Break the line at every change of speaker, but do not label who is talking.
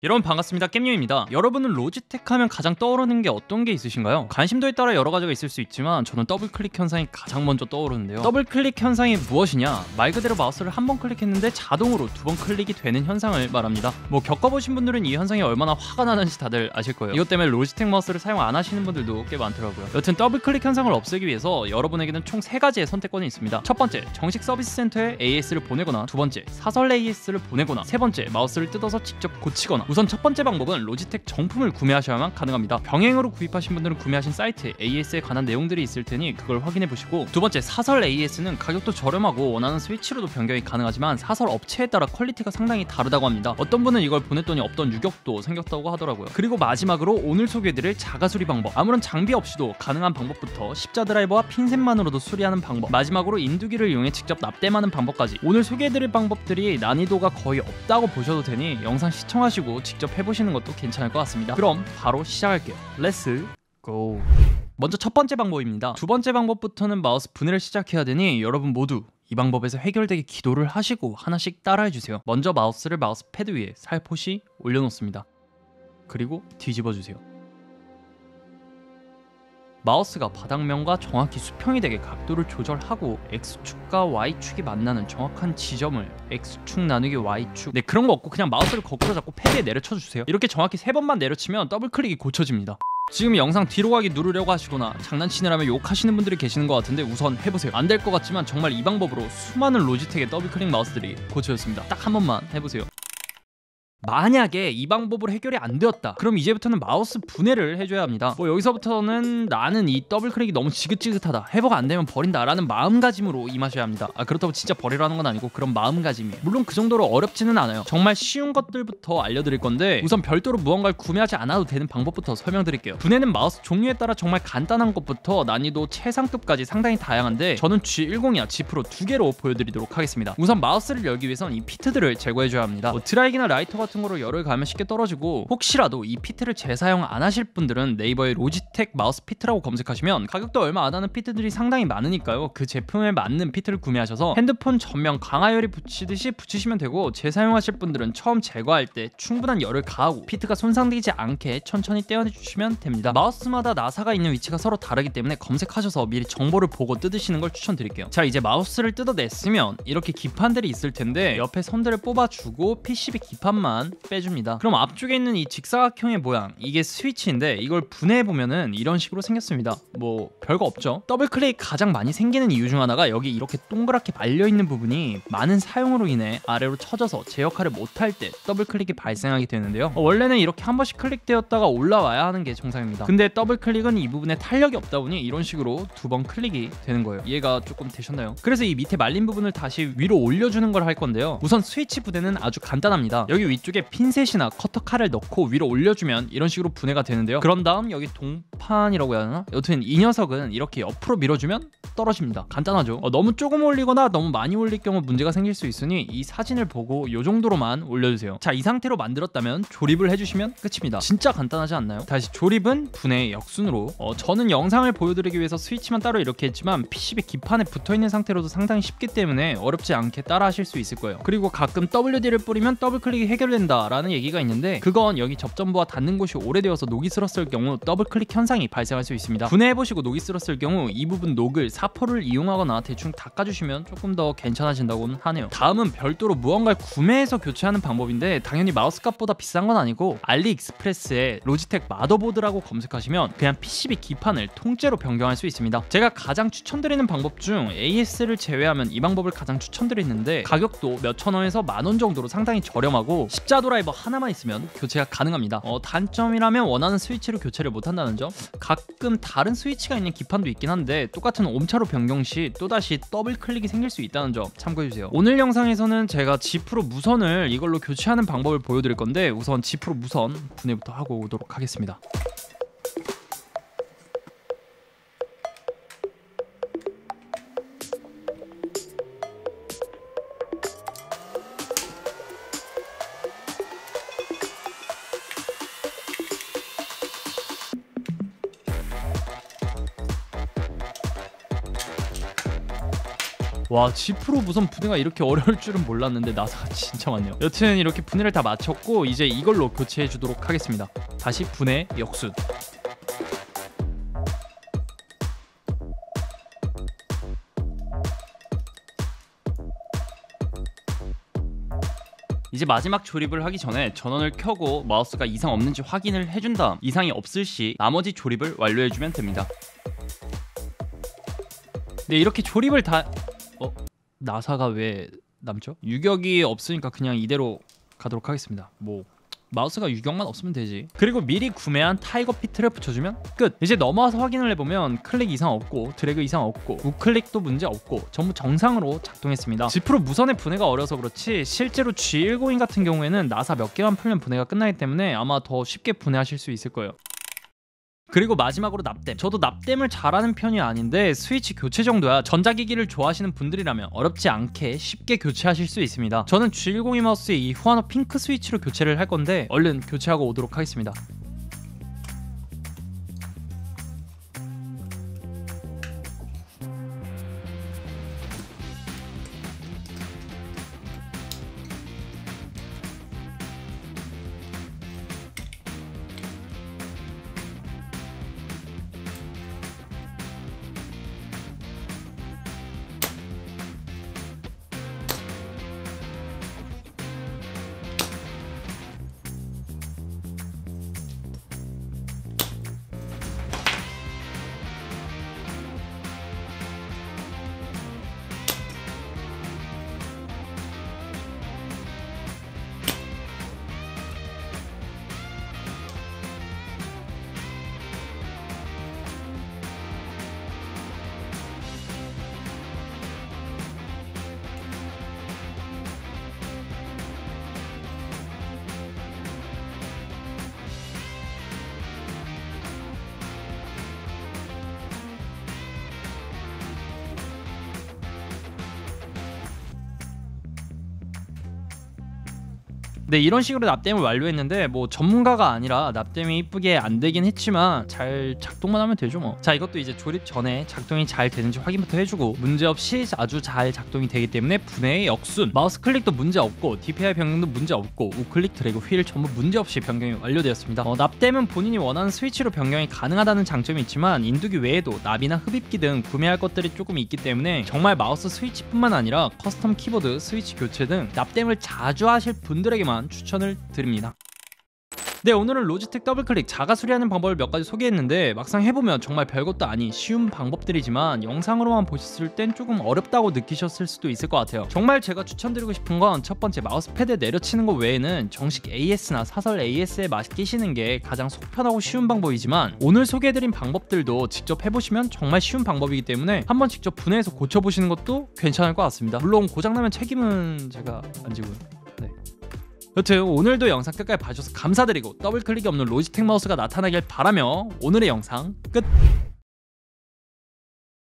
여러분 반갑습니다. 겜님입니다. 여러분은 로지텍 하면 가장 떠오르는 게 어떤 게 있으신가요? 관심도에 따라 여러 가지가 있을 수 있지만 저는 더블클릭 현상이 가장 먼저 떠오르는데요. 더블클릭 현상이 무엇이냐? 말 그대로 마우스를 한 번 클릭했는데 자동으로 두 번 클릭이 되는 현상을 말합니다. 뭐 겪어보신 분들은 이 현상이 얼마나 화가 나는지 다들 아실 거예요. 이것 때문에 로지텍 마우스를 사용 안 하시는 분들도 꽤 많더라고요. 여튼 더블클릭 현상을 없애기 위해서 여러분에게는 총 3가지의 선택권이 있습니다. 첫 번째, 정식 서비스 센터에 AS를 보내거나, 두 번째, 사설 AS를 보내거나, 세 번째, 마우스를 뜯어서 직접 고치거나. 우선 첫 번째 방법은 로지텍 정품을 구매하셔야만 가능합니다. 병행으로 구입하신 분들은 구매하신 사이트에 AS에 관한 내용들이 있을 테니 그걸 확인해 보시고, 두 번째, 사설 AS는 가격도 저렴하고 원하는 스위치로도 변경이 가능하지만 사설 업체에 따라 퀄리티가 상당히 다르다고 합니다. 어떤 분은 이걸 보냈더니 없던 유격도 생겼다고 하더라고요. 그리고 마지막으로 오늘 소개해드릴 자가수리 방법, 아무런 장비 없이도 가능한 방법부터 십자 드라이버와 핀셋만으로도 수리하는 방법, 마지막으로 인두기를 이용해 직접 납땜하는 방법까지, 오늘 소개해드릴 방법들이 난이도가 거의 없다고 보셔도 되니 영상 시청하시고 직접 해보시는 것도 괜찮을 것 같습니다. 그럼 바로 시작할게요. 렛츠 고! 먼저 첫 번째 방법입니다. 두 번째 방법부터는 마우스 분해를 시작해야 되니 여러분 모두 이 방법에서 해결되게 기도를 하시고 하나씩 따라해주세요. 먼저 마우스를 마우스 패드 위에 살포시 올려놓습니다. 그리고 뒤집어주세요. 마우스가 바닥면과 정확히 수평이 되게 각도를 조절하고 X축과 Y축이 만나는 정확한 지점을 X축 나누기 Y축, 네, 그런 거 없고 그냥 마우스를 거꾸로 잡고 패드에 내려쳐주세요. 이렇게 정확히 3번만 내려치면 더블클릭이 고쳐집니다. 지금 영상 뒤로 가기 누르려고 하시거나 장난치느라며 욕하시는 분들이 계시는 것 같은데 우선 해보세요. 안 될 것 같지만 정말 이 방법으로 수많은 로지텍의 더블클릭 마우스들이 고쳐졌습니다. 딱 한 번만 해보세요. 만약에 이 방법으로 해결이 안 되었다, 그럼 이제부터는 마우스 분해를 해줘야 합니다. 뭐 여기서부터는 나는 이 더블클릭이 너무 지긋지긋하다, 회복 안 되면 버린다 라는 마음가짐으로 임하셔야 합니다. 그렇다고 진짜 버리라는 건 아니고 그런 마음가짐이에요. 물론 그 정도로 어렵지는 않아요. 정말 쉬운 것들부터 알려드릴 건데 우선 별도로 무언가를 구매하지 않아도 되는 방법부터 설명드릴게요. 분해는 마우스 종류에 따라 정말 간단한 것부터 난이도 최상급까지 상당히 다양한데 저는 G10이나 G 프로 2개로 보여드리도록 하겠습니다. 우선 마우스를 열기 위해선 이 피트들을 제거해줘야 합니다. 드라이기나 라이터 같은 거로 열을 가면 쉽게 떨어지고, 혹시라도 이 피트를 재사용 안 하실 분들은 네이버에 로지텍 마우스 피트라고 검색하시면 가격도 얼마 안 하는 피트들이 상당히 많으니까요. 그 제품에 맞는 피트를 구매하셔서 핸드폰 전면 강화열이 붙이듯이 붙이시면 되고, 재사용하실 분들은 처음 제거할 때 충분한 열을 가하고 피트가 손상되지 않게 천천히 떼어내주시면 됩니다. 마우스마다 나사가 있는 위치가 서로 다르기 때문에 검색하셔서 미리 정보를 보고 뜯으시는 걸 추천드릴게요. 자, 이제 마우스를 뜯어냈으면 이렇게 기판들이 있을 텐데 옆에 선들을 뽑아주고 PCB 기판만 빼줍니다. 그럼 앞쪽에 있는 이 직사각형의 모양, 이게 스위치인데 이걸 분해해보면은 이런 식으로 생겼습니다. 뭐 별거 없죠. 더블클릭 가장 많이 생기는 이유 중 하나가 여기 이렇게 동그랗게 말려있는 부분이 많은 사용으로 인해 아래로 처져서 제 역할을 못할 때 더블클릭이 발생하게 되는데요. 원래는 이렇게 한 번씩 클릭되었다가 올라와야 하는 게 정상입니다. 근데 더블클릭은 이 부분에 탄력이 없다 보니 이런 식으로 2번 클릭이 되는 거예요. 이해가 조금 되셨나요? 그래서 이 밑에 말린 부분을 다시 위로 올려주는 걸 할 건데요. 우선 스위치 분해는 아주 간단합니다. 여기 위쪽에 핀셋이나 커터 칼을 넣고 위로 올려주면 이런 식으로 분해가 되는데요. 그런 다음 여기 동판이라고 해야 하나? 여튼 이 녀석은 이렇게 옆으로 밀어주면 떨어집니다. 간단하죠? 너무 조금 올리거나 너무 많이 올릴 경우 문제가 생길 수 있으니 이 사진을 보고 이 정도로만 올려주세요. 자, 이 상태로 만들었다면 조립을 해주시면 끝입니다. 진짜 간단하지 않나요? 다시 조립은 분해의 역순으로, 저는 영상을 보여드리기 위해서 스위치만 따로 이렇게 했지만 PCB 기판에 붙어있는 상태로도 상당히 쉽기 때문에 어렵지 않게 따라 하실 수 있을 거예요. 그리고 가끔 WD를 뿌리면 더블클릭이 해결된다 라는 얘기가 있는데 그건 여기 접점부와 닿는 곳이 오래되어서 녹이 슬었을 경우 더블클릭 현상이 발생할 수 있습니다. 분해해보시고 녹이 슬었을 경우 이 부분 녹을 사포를 이용하거나 대충 닦아주시면 조금 더 괜찮아진다고는 하네요. 다음은 별도로 무언가를 구매해서 교체하는 방법인데 당연히 마우스 값보다 비싼 건 아니고 알리익스프레스에 로지텍 마더보드라고 검색하시면 그냥 PCB 기판을 통째로 변경할 수 있습니다. 제가 가장 추천드리는 방법 중 AS를 제외하면 이 방법을 가장 추천드리는데 가격도 몇천 원에서 만원 정도로 상당히 저렴하고 십자 드라이버 하나만 있으면 교체가 가능합니다. 단점이라면 원하는 스위치로 교체를 못한다는 점. 가끔 다른 스위치가 있는 기판도 있긴 한데 똑같은 옴차로 변경 시 또다시 더블클릭이 생길 수 있다는 점 참고해주세요. 오늘 영상에서는 제가 G 프로 무선을 이걸로 교체하는 방법을 보여드릴 건데 우선 G 프로 무선 분해부터 하고 오도록 하겠습니다. 와, G 프로 무선 분해가 이렇게 어려울 줄은 몰랐는데 나사가 진짜 많네요. 여튼 이렇게 분해를 다 마쳤고 이제 이걸로 교체해 주도록 하겠습니다. 다시 분해 역순. 이제 마지막 조립을 하기 전에 전원을 켜고 마우스가 이상 없는지 확인을 해준 다음 이상이 없을 시 나머지 조립을 완료해주면 됩니다. 네, 이렇게 조립을 다... 나사가 왜 남죠? 유격이 없으니까 그냥 이대로 가도록 하겠습니다. 뭐 마우스가 유격만 없으면 되지. 그리고 미리 구매한 타이거 피트를 붙여주면 끝! 이제 넘어와서 확인을 해보면 클릭 이상 없고 드래그 이상 없고 우클릭도 문제 없고 전부 정상으로 작동했습니다. G 프로 무선의 분해가 어려서 그렇지 실제로 G190 같은 경우에는 나사 몇 개만 풀면 분해가 끝나기 때문에 아마 더 쉽게 분해하실 수 있을 거예요. 그리고 마지막으로 납땜. 저도 납땜을 잘하는 편이 아닌데 스위치 교체 정도야 전자기기를 좋아하시는 분들이라면 어렵지 않게 쉽게 교체하실 수 있습니다. 저는 G102 마우스의 이 후아노 핑크 스위치로 교체를 할 건데 얼른 교체하고 오도록 하겠습니다. 네, 이런 식으로 납땜을 완료했는데 뭐 전문가가 아니라 납땜이 이쁘게 안 되긴 했지만 잘 작동만 하면 되죠 뭐. 자, 이것도 이제 조립 전에 작동이 잘 되는지 확인부터 해주고 문제없이 아주 잘 작동이 되기 때문에 분해의 역순, 마우스 클릭도 문제없고 DPI 변경도 문제없고 우클릭 드래그 휠 전부 문제없이 변경이 완료되었습니다. 납땜은 본인이 원하는 스위치로 변경이 가능하다는 장점이 있지만 인두기 외에도 납이나 흡입기 등 구매할 것들이 조금 있기 때문에 정말 마우스 스위치뿐만 아니라 커스텀 키보드, 스위치 교체 등 납땜을 자주 하실 분들에게만 추천을 드립니다. 네, 오늘은 로지텍 더블클릭 자가 수리하는 방법을 몇 가지 소개했는데 막상 해보면 정말 별것도 아닌 쉬운 방법들이지만 영상으로만 보셨을 땐 조금 어렵다고 느끼셨을 수도 있을 것 같아요. 정말 제가 추천드리고 싶은 건 첫 번째, 마우스패드에 내려치는 것 외에는 정식 AS나 사설 AS에 맡기시는 게 가장 속편하고 쉬운 방법이지만 오늘 소개해드린 방법들도 직접 해보시면 정말 쉬운 방법이기 때문에 한번 직접 분해해서 고쳐보시는 것도 괜찮을 것 같습니다. 물론 고장나면 책임은 제가 안 지고요. 네. 여튼 오늘도 영상 끝까지 봐주셔서 감사드리고 더블클릭이 없는 로지텍 마우스가 나타나길 바라며 오늘의 영상 끝!